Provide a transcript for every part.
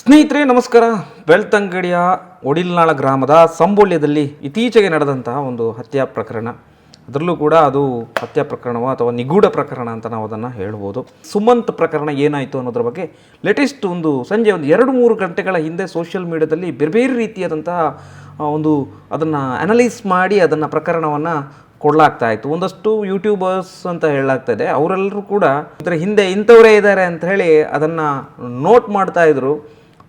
ಸ್ನೇಹಿತರೆ ನಮಸ್ಕಾರ. ಬೆಳ್ತಂಗಡಿಯ ಒಡಿಲ್ನಾಳ ಗ್ರಾಮದ ಸಂಬೋಳ್ಯದಲ್ಲಿ ಇತ್ತೀಚೆಗೆ ನಡೆದಂತಹ ಒಂದು ಹತ್ಯಾ ಪ್ರಕರಣ, ಅದರಲ್ಲೂ ಕೂಡ ಅದು ಹತ್ಯಾ ಪ್ರಕರಣವೋ ಅಥವಾ ನಿಗೂಢ ಪ್ರಕರಣ ಅಂತ ನಾವು ಅದನ್ನು ಹೇಳ್ಬೋದು. ಸುಮಂತ್ ಪ್ರಕರಣ ಏನಾಯಿತು ಅನ್ನೋದ್ರ ಬಗ್ಗೆ ಲೇಟೆಸ್ಟ್ ಒಂದು ಸಂಜೆ ಒಂದು 2-3 ಗಂಟೆಗಳ ಹಿಂದೆ ಸೋಷಿಯಲ್ ಮೀಡಿಯಾದಲ್ಲಿ ಬೇರೆ ಬೇರೆ ರೀತಿಯಾದಂತಹ ಒಂದು ಅದನ್ನು ಅನಲೈಸ್ ಮಾಡಿ ಅದನ್ನು ಪ್ರಕರಣವನ್ನು ಕೊಡಲಾಗ್ತಾ ಇತ್ತು. ಒಂದಷ್ಟು ಯೂಟ್ಯೂಬರ್ಸ್ ಅಂತ ಹೇಳಲಾಗ್ತಾ ಇದೆ, ಅವರೆಲ್ಲರೂ ಕೂಡ ಇದರ ಹಿಂದೆ ಇಂಥವರೇ ಇದ್ದಾರೆ ಅಂತ ಹೇಳಿ ಅದನ್ನು ನೋಟ್ ಮಾಡ್ತಾ ಇದ್ರು.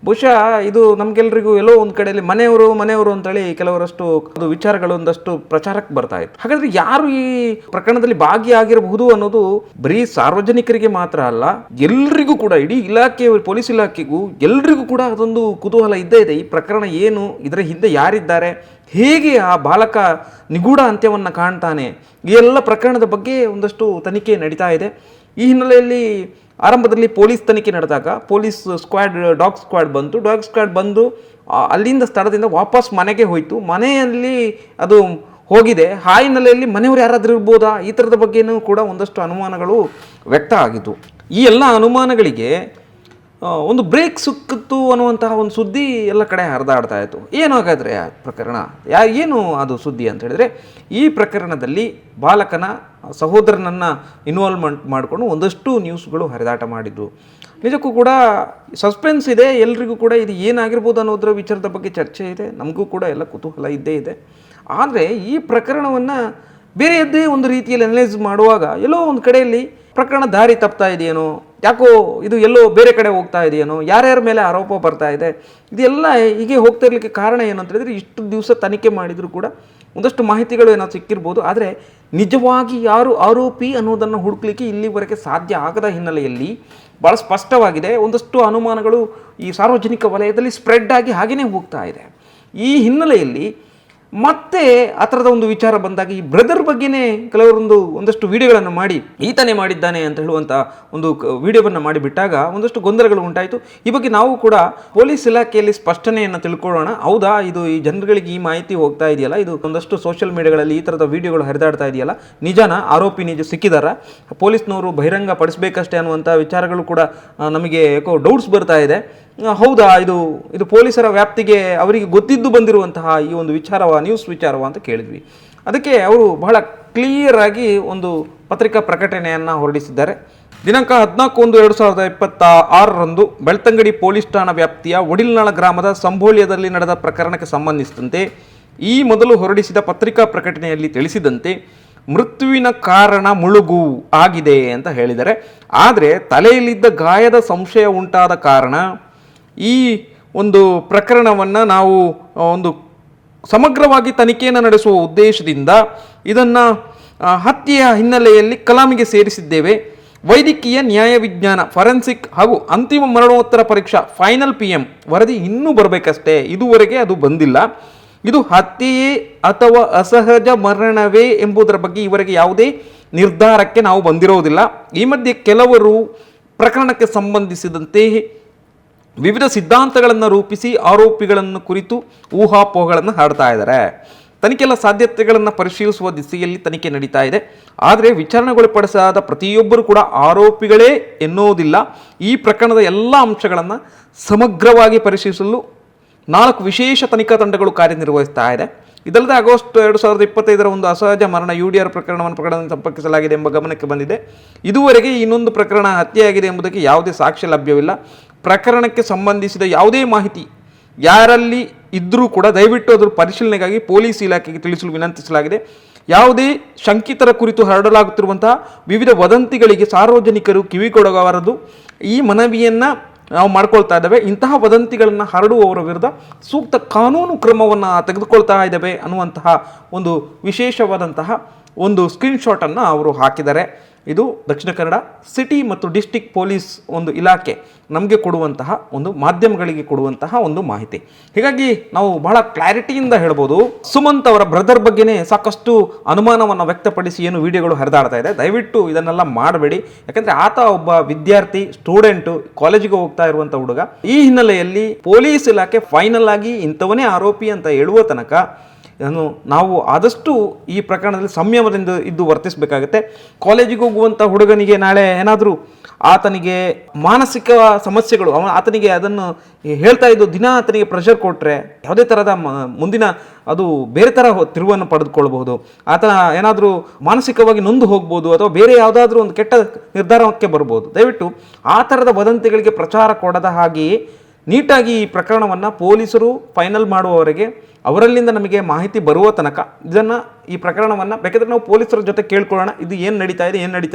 ಬಹುಶಃ ಇದು ನಮಗೆಲ್ಲರಿಗೂ ಎಲ್ಲೋ ಒಂದು ಕಡೆಯಲ್ಲಿ ಮನೆಯವರು ಅಂತೇಳಿ ಕೆಲವರಷ್ಟು ಅದು ವಿಚಾರಗಳು ಒಂದಷ್ಟು ಪ್ರಚಾರಕ್ಕೆ ಬರ್ತಾ ಇತ್ತು. ಹಾಗಾದ್ರೆ ಯಾರು ಈ ಪ್ರಕರಣದಲ್ಲಿ ಭಾಗಿಯಾಗಿರಬಹುದು ಅನ್ನೋದು ಬರೀ ಸಾರ್ವಜನಿಕರಿಗೆ ಮಾತ್ರ ಅಲ್ಲ, ಎಲ್ರಿಗೂ ಕೂಡ, ಇಡೀ ಇಲಾಖೆ, ಪೊಲೀಸ್ ಇಲಾಖೆಗೂ ಎಲ್ರಿಗೂ ಕೂಡ ಅದೊಂದು ಕುತೂಹಲ ಇದ್ದೇ ಇದೆ. ಈ ಪ್ರಕರಣ ಏನು, ಇದರ ಹಿಂದೆ ಯಾರಿದ್ದಾರೆ, ಹೇಗೆ ಆ ಬಾಲಕ ನಿಗೂಢ ಅಂತ್ಯವನ್ನು ಕಾಣ್ತಾನೆ, ಈ ಎಲ್ಲ ಪ್ರಕರಣದ ಬಗ್ಗೆ ಒಂದಷ್ಟು ತನಿಖೆ ನಡೀತಾ ಇದೆ. ಈ ಹಿನ್ನೆಲೆಯಲ್ಲಿ ಆರಂಭದಲ್ಲಿ ಪೊಲೀಸ್ ತನಿಖೆ ನಡೆದಾಗ ಪೊಲೀಸ್ ಡಾಗ್ ಸ್ಕ್ವಾಡ್ ಬಂದು ಅಲ್ಲಿಂದ ಸ್ಥಳದಿಂದ ವಾಪಸ್ ಮನೆಗೆ ಹೋಯಿತು. ಮನೆಯಲ್ಲಿ ಅದು ಹೋಗಿದೆ. ಆ ಹಿನ್ನೆಲೆಯಲ್ಲಿ ಮನೆಯವರು ಯಾರಾದರೂ ಇರ್ಬೋದಾ, ಈ ಥರದ ಬಗ್ಗೆಯೂ ಕೂಡ ಒಂದಷ್ಟು ಅನುಮಾನಗಳು ವ್ಯಕ್ತ ಆಗಿತ್ತು. ಈ ಎಲ್ಲ ಅನುಮಾನಗಳಿಗೆ ಒಂದು ಬ್ರೇಕ್ ಸಿಕ್ಕಿತ್ತು ಅನ್ನುವಂತಹ ಒಂದು ಸುದ್ದಿ ಎಲ್ಲ ಕಡೆ ಹರಿದಾಡ್ತಾ ಇತ್ತು. ಏನು ಹಾಗಾದರೆ ಆ ಪ್ರಕರಣ, ಏನು ಅದು ಸುದ್ದಿ ಅಂತ ಹೇಳಿದರೆ, ಈ ಪ್ರಕರಣದಲ್ಲಿ ಬಾಲಕನ ಸಹೋದರನನ್ನು ಇನ್ವಾಲ್ವ್ಮೆಂಟ್ ಮಾಡಿಕೊಂಡು ಒಂದಷ್ಟು ನ್ಯೂಸ್ಗಳು ಹರಿದಾಟ ಮಾಡಿದ್ದು. ನಿಜಕ್ಕೂ ಕೂಡ ಸಸ್ಪೆನ್ಸ್ ಇದೆ, ಎಲ್ರಿಗೂ ಕೂಡ ಇದು ಏನಾಗಿರ್ಬೋದು ಅನ್ನೋದ್ರ ವಿಚಾರದ ಬಗ್ಗೆ ಚರ್ಚೆ ಇದೆ, ನಮಗೂ ಕೂಡ ಎಲ್ಲ ಕುತೂಹಲ ಇದ್ದೇ ಇದೆ. ಆದರೆ ಈ ಪ್ರಕರಣವನ್ನು ಬೇರೆಯದ್ದೇ ಒಂದು ರೀತಿಯಲ್ಲಿ ಅನಲೈಸ್ ಮಾಡುವಾಗ ಎಲ್ಲೋ ಒಂದು ಕಡೆಯಲ್ಲಿ ಪ್ರಕರಣ ದಾರಿ ತಪ್ತಾ ಇದೆಯೇನೋ, ಯಾಕೋ ಇದು ಎಲ್ಲೋ ಬೇರೆ ಕಡೆ ಹೋಗ್ತಾ ಇದೆಯೇನೋ, ಯಾರ್ಯಾರ ಮೇಲೆ ಆರೋಪ ಬರ್ತಾ ಇದೆ, ಇದೆಲ್ಲ ಹೀಗೆ ಹೋಗ್ತಾ ಇರಲಿಕ್ಕೆ ಕಾರಣ ಏನು ಅಂತ ಹೇಳಿದರೆ, ಇಷ್ಟು ದಿವಸ ತನಿಖೆ ಮಾಡಿದರೂ ಕೂಡ ಒಂದಷ್ಟು ಮಾಹಿತಿಗಳು ಏನೋ ಸಿಕ್ಕಿರ್ಬೋದು, ಆದರೆ ನಿಜವಾಗಿ ಯಾರು ಆರೋಪಿ ಅನ್ನೋದನ್ನು ಹುಡುಕ್ಲಿಕ್ಕೆ ಇಲ್ಲಿವರೆಗೆ ಸಾಧ್ಯ ಆಗದ ಹಿನ್ನೆಲೆಯಲ್ಲಿ ಭಾಳ ಸ್ಪಷ್ಟವಾಗಿದೆ. ಒಂದಷ್ಟು ಅನುಮಾನಗಳು ಈ ಸಾರ್ವಜನಿಕ ವಲಯದಲ್ಲಿ ಸ್ಪ್ರೆಡ್ ಆಗಿ ಹಾಗೆಯೇ ಹೋಗ್ತಾ ಇದೆ. ಈ ಹಿನ್ನೆಲೆಯಲ್ಲಿ ಮತ್ತೆ ಆ ಥರದ ಒಂದು ವಿಚಾರ ಬಂದಾಗ ಈ ಬ್ರದರ್ ಬಗ್ಗೆನೇ ಒಂದಷ್ಟು ವಿಡಿಯೋಗಳನ್ನು ಮಾಡಿ ಈತನೇ ಮಾಡಿದ್ದಾನೆ ಅಂತ ಹೇಳುವಂಥ ಒಂದು ವಿಡಿಯೋವನ್ನು ಮಾಡಿಬಿಟ್ಟಾಗ ಒಂದಷ್ಟು ಗೊಂದಲಗಳು ಉಂಟಾಯಿತು. ಈ ಬಗ್ಗೆ ನಾವು ಕೂಡ ಪೊಲೀಸ್ ಇಲಾಖೆಯಲ್ಲಿ ಸ್ಪಷ್ಟನೆಯನ್ನು ತಿಳ್ಕೊಳ್ಳೋಣ. ಹೌದಾ, ಇದು ಈ ಜನಗಳಿಗೆ ಈ ಮಾಹಿತಿ ಹೋಗ್ತಾ ಇದೆಯಲ್ಲ, ಇದು ಒಂದಷ್ಟು ಸೋಷಿಯಲ್ ಮೀಡಿಯಾಗಳಲ್ಲಿ ಈ ಥರದ ವಿಡಿಯೋಗಳು ಹರಿದಾಡ್ತಾ ಇದೆಯಲ್ಲ, ನಿಜಾನ, ಆರೋಪಿ ನಿಜ ಸಿಕ್ಕಿದಾರ, ಪೊಲೀಸ್ನವರು ಬಹಿರಂಗ ಪಡಿಸಬೇಕಷ್ಟೇ ಅನ್ನುವಂಥ ವಿಚಾರಗಳು ಕೂಡ ನಮಗೆ ಯಾಕೋ ಡೌಟ್ಸ್ ಬರ್ತಾ ಇದೆ. ಹೌದಾ, ಇದು ಪೊಲೀಸರ ವ್ಯಾಪ್ತಿಗೆ ಅವರಿಗೆ ಗೊತ್ತಿದ್ದು ಬಂದಿರುವಂತಹ ಈ ಒಂದು ನ್ಯೂಸ್ ವಿಚಾರವ ಅಂತ ಕೇಳಿದ್ವಿ. ಅದಕ್ಕೆ ಅವರು ಬಹಳ ಕ್ಲಿಯರ್ ಆಗಿ ಒಂದು ಪತ್ರಿಕಾ ಪ್ರಕಟಣೆಯನ್ನು ಹೊರಡಿಸಿದ್ದಾರೆ. ದಿನಾಂಕ 14/1/2026 ಬೆಳ್ತಂಗಡಿ ಪೊಲೀಸ್ ಠಾಣಾ ವ್ಯಾಪ್ತಿಯ ಒಡಿಲ್ನಾಳ ಗ್ರಾಮದ ಸಂಬೋಳ್ಯದಲ್ಲಿ ನಡೆದ ಪ್ರಕರಣಕ್ಕೆ ಸಂಬಂಧಿಸಿದಂತೆ ಈ ಮೊದಲು ಹೊರಡಿಸಿದ ಪತ್ರಿಕಾ ಪ್ರಕಟಣೆಯಲ್ಲಿ ತಿಳಿಸಿದಂತೆ ಮೃತ್ಯುವಿನ ಕಾರಣ ಮುಳುಗು ಆಗಿದೆ ಅಂತ ಹೇಳಿದ್ದಾರೆ. ಆದರೆ ತಲೆಯಲ್ಲಿದ್ದ ಗಾಯದ ಸಂಶಯ ಉಂಟಾದ ಕಾರಣ ಈ ಒಂದು ಪ್ರಕರಣವನ್ನು ನಾವು ಒಂದು ಸಮಗ್ರವಾಗಿ ತನಿಖೆಯನ್ನು ನಡೆಸುವ ಉದ್ದೇಶದಿಂದ ಇದನ್ನು ಹತ್ಯೆಯ ಹಿನ್ನೆಲೆಯಲ್ಲಿ ಕಲಾಮಿಗೆ ಸೇರಿಸಿದ್ದೇವೆ. ವೈದ್ಯಕೀಯ ನ್ಯಾಯ ವಿಜ್ಞಾನ, ಫಾರೆನ್ಸಿಕ್ ಹಾಗೂ ಅಂತಿಮ ಮರಣೋತ್ತರ ಪರೀಕ್ಷಾ ಫೈನಲ್ PM ವರದಿ ಇನ್ನೂ ಬರಬೇಕಷ್ಟೇ, ಇದುವರೆಗೆ ಅದು ಬಂದಿಲ್ಲ. ಇದು ಹತ್ಯೆಯೇ ಅಥವಾ ಅಸಹಜ ಮರಣವೇ ಎಂಬುದರ ಬಗ್ಗೆ ಇವರೆಗೆ ಯಾವುದೇ ನಿರ್ಧಾರಕ್ಕೆ ನಾವು ಬಂದಿರೋದಿಲ್ಲ. ಈ ಮಧ್ಯೆ ಕೆಲವರು ಪ್ರಕರಣಕ್ಕೆ ಸಂಬಂಧಿಸಿದಂತೆ ವಿವಿಧ ಸಿದ್ಧಾಂತಗಳನ್ನು ರೂಪಿಸಿ ಆರೋಪಿಗಳನ್ನು ಕುರಿತು ಊಹಾಪೋಹಗಳನ್ನು ಹಾಡ್ತಾ ಇದ್ದಾರೆ. ತನಿಖೆಯ ಸಾಧ್ಯತೆಗಳನ್ನು ಪರಿಶೀಲಿಸುವ ದಿಸೆಯಲ್ಲಿ ತನಿಖೆ ನಡೀತಾ ಇದೆ. ಆದರೆ ವಿಚಾರಣೆಗೊಳಪಡಿಸಾದ ಪ್ರತಿಯೊಬ್ಬರು ಕೂಡ ಆರೋಪಿಗಳೇ ಎನ್ನುವುದಿಲ್ಲ. ಈ ಪ್ರಕರಣದ ಎಲ್ಲ ಅಂಶಗಳನ್ನು ಸಮಗ್ರವಾಗಿ ಪರಿಶೀಲಿಸಲು 4 ವಿಶೇಷ ತನಿಖಾ ತಂಡಗಳು ಕಾರ್ಯನಿರ್ವಹಿಸ್ತಾ ಇದೆ. ಇದಲ್ಲದೆ ಆಗಸ್ಟ್ 2025 ಒಂದು ಅಸಹಜ ಮರಣ UDR ಪ್ರಕರಣವನ್ನು ಸಂಪರ್ಕಿಸಲಾಗಿದೆ ಎಂಬ ಗಮನಕ್ಕೆ ಬಂದಿದೆ. ಇದುವರೆಗೆ ಇನ್ನೊಂದು ಪ್ರಕರಣ ಹತ್ಯೆಯಾಗಿದೆ ಎಂಬುದಕ್ಕೆ ಯಾವುದೇ ಸಾಕ್ಷ್ಯ ಲಭ್ಯವಿಲ್ಲ. ಪ್ರಕರಣಕ್ಕೆ ಸಂಬಂಧಿಸಿದ ಯಾವುದೇ ಮಾಹಿತಿ ಯಾರಲ್ಲಿ ಇದ್ದರೂ ಕೂಡ ದಯವಿಟ್ಟು ಅದರ ಪರಿಶೀಲನೆಗಾಗಿ ಪೊಲೀಸ್ ಇಲಾಖೆಗೆ ತಿಳಿಸಲು ವಿನಂತಿಸಲಾಗಿದೆ. ಯಾವುದೇ ಶಂಕಿತರ ಕುರಿತು ಹರಡಲಾಗುತ್ತಿರುವಂತಹ ವಿವಿಧ ವದಂತಿಗಳಿಗೆ ಸಾರ್ವಜನಿಕರು ಕಿವಿಗೊಡಬಾರದು, ಈ ಮನವಿಯನ್ನು ನಾವು ಮಾಡ್ಕೊಳ್ತಾ ಇದ್ದೇವೆ. ಇಂತಹ ವದಂತಿಗಳನ್ನು ಹರಡುವವರ ವಿರುದ್ಧ ಸೂಕ್ತ ಕಾನೂನು ಕ್ರಮವನ್ನು ತೆಗೆದುಕೊಳ್ತಾ ಇದ್ದೇವೆ ಅನ್ನುವಂತಹ ಒಂದು ವಿಶೇಷವಾದಂತಹ ಒಂದು ಸ್ಕ್ರೀನ್ಶಾಟನ್ನು ಅವರು ಹಾಕಿದ್ದಾರೆ. ಇದು ದಕ್ಷಿಣ ಕನ್ನಡ ಸಿಟಿ ಮತ್ತು ಡಿಸ್ಟಿಕ್ ಪೊಲೀಸ್ ಒಂದು ಇಲಾಖೆ ನಮಗೆ ಕೊಡುವಂತಹ ಒಂದು ಮಾಧ್ಯಮಗಳಿಗೆ ಕೊಡುವಂತಹ ಒಂದು ಮಾಹಿತಿ. ಹೀಗಾಗಿ ನಾವು ಬಹಳ ಕ್ಲಾರಿಟಿಯಿಂದ ಹೇಳ್ಬೋದು, ಸುಮಂತ್ ಅವರ ಬ್ರದರ್ ಬಗ್ಗೆನೇ ಸಾಕಷ್ಟು ಅನುಮಾನವನ್ನು ವ್ಯಕ್ತಪಡಿಸಿ ಏನು ವಿಡಿಯೋಗಳು ಹರಿದಾಡ್ತಾ ಇದೆ. ದಯವಿಟ್ಟು ಇದನ್ನೆಲ್ಲ ಮಾಡಬೇಡಿ, ಯಾಕಂದರೆ ಆತ ಒಬ್ಬ ವಿದ್ಯಾರ್ಥಿ, ಸ್ಟೂಡೆಂಟು, ಕಾಲೇಜಿಗೆ ಹೋಗ್ತಾ ಇರುವಂಥ ಹುಡುಗ. ಈ ಹಿನ್ನೆಲೆಯಲ್ಲಿ ಪೊಲೀಸ್ ಇಲಾಖೆ ಫೈನಲ್ ಆಗಿ ಇಂಥವನೇ ಆರೋಪಿ ಅಂತ ಹೇಳುವ ತನಕ ನಾವು ಆದಷ್ಟು ಈ ಪ್ರಕರಣದಲ್ಲಿ ಸಂಯಮದಿಂದ ಇದ್ದು ವರ್ತಿಸಬೇಕಾಗತ್ತೆ. ಕಾಲೇಜಿಗೆ ಹೋಗುವಂಥ ಹುಡುಗನಿಗೆ ನಾಳೆ ಏನಾದರೂ ಆತನಿಗೆ ಮಾನಸಿಕ ಸಮಸ್ಯೆಗಳು ಆತನಿಗೆ ಅದನ್ನು ಹೇಳ್ತಾ ಇದ್ದು ದಿನ ಆತನಿಗೆ ಪ್ರೆಷರ್ ಕೊಟ್ಟರೆ ಯಾವುದೇ ಥರದ ಮುಂದಿನ ಅದು ಬೇರೆ ಥರ ತಿರುವನ್ನು ಪಡೆದುಕೊಳ್ಬಹುದು. ಆತ ಏನಾದರೂ ಮಾನಸಿಕವಾಗಿ ನೊಂದು ಹೋಗ್ಬೋದು ಅಥವಾ ಬೇರೆ ಯಾವುದಾದ್ರೂ ಒಂದು ಕೆಟ್ಟ ನಿರ್ಧಾರಕ್ಕೆ ಬರ್ಬೋದು. ದಯವಿಟ್ಟು ಆ ಥರದ ವದಂತಿಗಳಿಗೆ ಪ್ರಚಾರ ಕೊಡದ ಹಾಗೆಯೇ ನೀಟಾಗಿ ಈ ಪ್ರಕರಣವನ್ನು ಪೊಲೀಸರು ಫೈನಲ್ ಮಾಡುವವರೆಗೆ ಅವರಲ್ಲಿಂದ ನಮಗೆ ಮಾಹಿತಿ ಬರುವ ತನಕ ಈ ಪ್ರಕರಣವನ್ನು ಬೇಕಾದರೆ ನಾವು ಪೊಲೀಸರ ಜೊತೆ ಕೇಳ್ಕೊಳ್ಳೋಣ, ಇದು ಏನು ನಡೀತಾ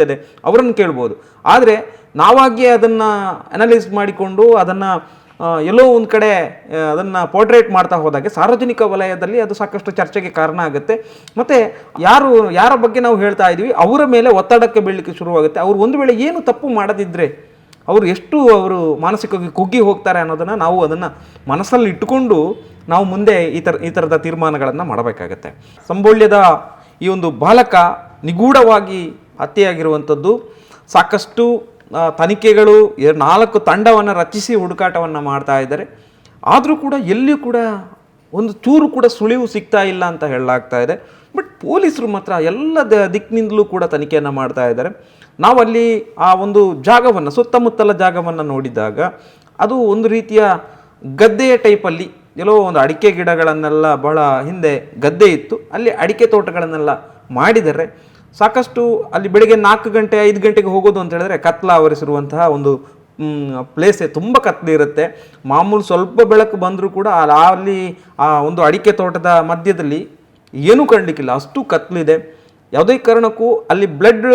ಇದೆ ಅವರನ್ನು ಕೇಳ್ಬೋದು. ಆದರೆ ನಾವಾಗಿಯೇ ಅದನ್ನು ಅನಲೈಸ್ ಮಾಡಿಕೊಂಡು ಅದನ್ನು ಎಲ್ಲೋ ಒಂದು ಕಡೆ ಅದನ್ನು ಪೋರ್ಟ್ರೇಟ್ ಮಾಡ್ತಾ ಹೋದಾಗೆ ಸಾರ್ವಜನಿಕ ವಲಯದಲ್ಲಿ ಅದು ಸಾಕಷ್ಟು ಚರ್ಚೆಗೆ ಕಾರಣ ಆಗುತ್ತೆ. ಮತ್ತು ಯಾರ ಬಗ್ಗೆ ನಾವು ಹೇಳ್ತಾ ಇದ್ದೀವಿ ಅವರ ಮೇಲೆ ಒತ್ತಡಕ್ಕೆ ಬೀಳಲಿಕ್ಕೆ ಶುರುವಾಗುತ್ತೆ. ಅವರು ಒಂದು ವೇಳೆ ಏನು ತಪ್ಪು ಮಾಡದಿದ್ದರೆ ಅವರು ಮಾನಸಿಕವಾಗಿ ಕುಗ್ಗಿ ಹೋಗ್ತಾರೆ ಅನ್ನೋದನ್ನು ನಾವು ಅದನ್ನು ಮನಸ್ಸಲ್ಲಿ ಇಟ್ಟುಕೊಂಡು ನಾವು ಮುಂದೆ ಈ ಥರದ ತೀರ್ಮಾನಗಳನ್ನು ಮಾಡಬೇಕಾಗತ್ತೆ. ಸಂಬೋಳ್ಯದ ಈ ಒಂದು ಬಾಲಕ ನಿಗೂಢವಾಗಿ ಹತ್ಯೆಯಾಗಿರುವಂಥದ್ದು ಸಾಕಷ್ಟು ತನಿಖೆಗಳು 4 ತಂಡವನ್ನು ರಚಿಸಿ ಹುಡುಕಾಟವನ್ನು ಮಾಡ್ತಾ ಇದ್ದಾರೆ. ಆದರೂ ಕೂಡ ಎಲ್ಲಿಯೂ ಕೂಡ ಒಂದು ಚೂರು ಕೂಡ ಸುಳಿವು ಸಿಗ್ತಾ ಇಲ್ಲ ಅಂತ ಹೇಳಲಾಗ್ತಾ ಇದೆ. ಬಟ್ ಪೊಲೀಸರು ಮಾತ್ರ ಎಲ್ಲ ದಿಕ್ಕಿನಿಂದಲೂ ಕೂಡ ತನಿಖೆಯನ್ನು ಮಾಡ್ತಾ ಇದ್ದಾರೆ. ನಾವಲ್ಲಿ ಆ ಒಂದು ಜಾಗವನ್ನು ಸುತ್ತಮುತ್ತಲ ಜಾಗವನ್ನು ನೋಡಿದಾಗ ಅದು ಒಂದು ರೀತಿಯ ಗದ್ದೆಯ ಟೈಪಲ್ಲಿ ಎಲ್ಲೋ ಒಂದು ಅಡಿಕೆ ಗಿಡಗಳನ್ನೆಲ್ಲ ಬಹಳ ಹಿಂದೆ ಗದ್ದೆ ಇತ್ತು, ಅಲ್ಲಿ ಅಡಿಕೆ ತೋಟಗಳನ್ನೆಲ್ಲ ಮಾಡಿದರೆ ಸಾಕಷ್ಟು ಅಲ್ಲಿ ಬೆಳಿಗ್ಗೆ 4 ಗಂಟೆ 5 ಗಂಟೆಗೆ ಹೋಗೋದು ಅಂತ ಹೇಳಿದ್ರೆ ಕತ್ಲ ಆವರಿಸಿರುವಂತಹ ಒಂದು ಪ್ಲೇಸೇ ತುಂಬ ಕತ್ಲಿರುತ್ತೆ. ಮಾಮೂಲು ಸ್ವಲ್ಪ ಬೆಳಕು ಬಂದರೂ ಕೂಡ ಅಲ್ಲಿ ಆ ಒಂದು ಅಡಿಕೆ ತೋಟದ ಮಧ್ಯದಲ್ಲಿ ಏನೂ ಕಾಣಲಿಕ್ಕಿಲ್ಲ, ಅಷ್ಟು ಕತ್ಲಿದೆ. ಯಾವುದೇ ಕಾರಣಕ್ಕೂ ಅಲ್ಲಿ ಬ್ಲಡ್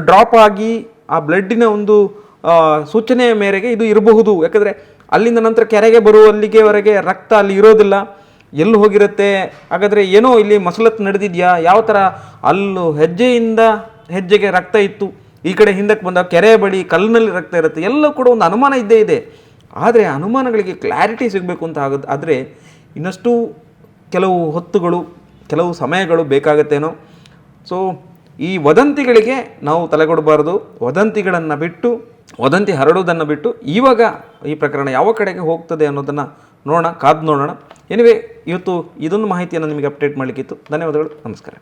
ಡ್ರಾಪ್ ಆಗಿ ಆ ಬ್ಲಡ್ಡಿನ ಒಂದು ಸೂಚನೆಯ ಮೇರೆಗೆ ಇದು ಇರಬಹುದು. ಯಾಕಂದರೆ ಅಲ್ಲಿಂದ ನಂತರ ಕೆರೆಗೆ ಬರುವಲ್ಲಿಗೆವರೆಗೆ ರಕ್ತ ಅಲ್ಲಿ ಇರೋದಿಲ್ಲ, ಎಲ್ಲಿ ಹೋಗಿರುತ್ತೆ. ಹಾಗಾದರೆ ಏನೋ ಇಲ್ಲಿ ಮಸಲತ್ತು ನಡೆದಿದೆಯಾ, ಯಾವ ಥರ ಅಲ್ಲೂ ಹೆಜ್ಜೆಯಿಂದ ಹೆಜ್ಜೆಗೆ ರಕ್ತ ಇತ್ತು, ಈ ಕಡೆ ಹಿಂದಕ್ಕೆ ಬಂದಾಗ ಕೆರೆ ಬಳಿ ಕಲ್ಲಿನಲ್ಲಿ ರಕ್ತ ಇರುತ್ತೆ, ಎಲ್ಲ ಕೂಡ ಒಂದು ಅನುಮಾನ ಇದ್ದೇ ಇದೆ. ಆದರೆ ಅನುಮಾನಗಳಿಗೆ ಕ್ಲಾರಿಟಿ ಸಿಗಬೇಕು ಅಂತ ಆದರೆ ಇನ್ನಷ್ಟು ಕೆಲವು ಹೊತ್ತುಗಳು ಕೆಲವು ಸಮಯಗಳು ಬೇಕಾಗತ್ತೇನೋ. ಸೊ ಈ ವದಂತಿಗಳಿಗೆ ನಾವು ತಲೆಗೊಡಬಾರ್ದು. ವದಂತಿಗಳನ್ನು ಬಿಟ್ಟು ವದಂತಿ ಹರಡುವುದನ್ನು ಬಿಟ್ಟು ಇವಾಗ ಈ ಪ್ರಕರಣ ಯಾವ ಕಡೆಗೆ ಹೋಗ್ತದೆ ಅನ್ನೋದನ್ನು ಕಾದು ನೋಡೋಣ. ಎನಿವೆ ಇವತ್ತು ಇದೊಂದು ಮಾಹಿತಿಯನ್ನು ನಿಮಗೆ ಅಪ್ಡೇಟ್ ಮಾಡಲಿಕ್ಕಿತ್ತು. ಧನ್ಯವಾದಗಳು, ನಮಸ್ಕಾರ.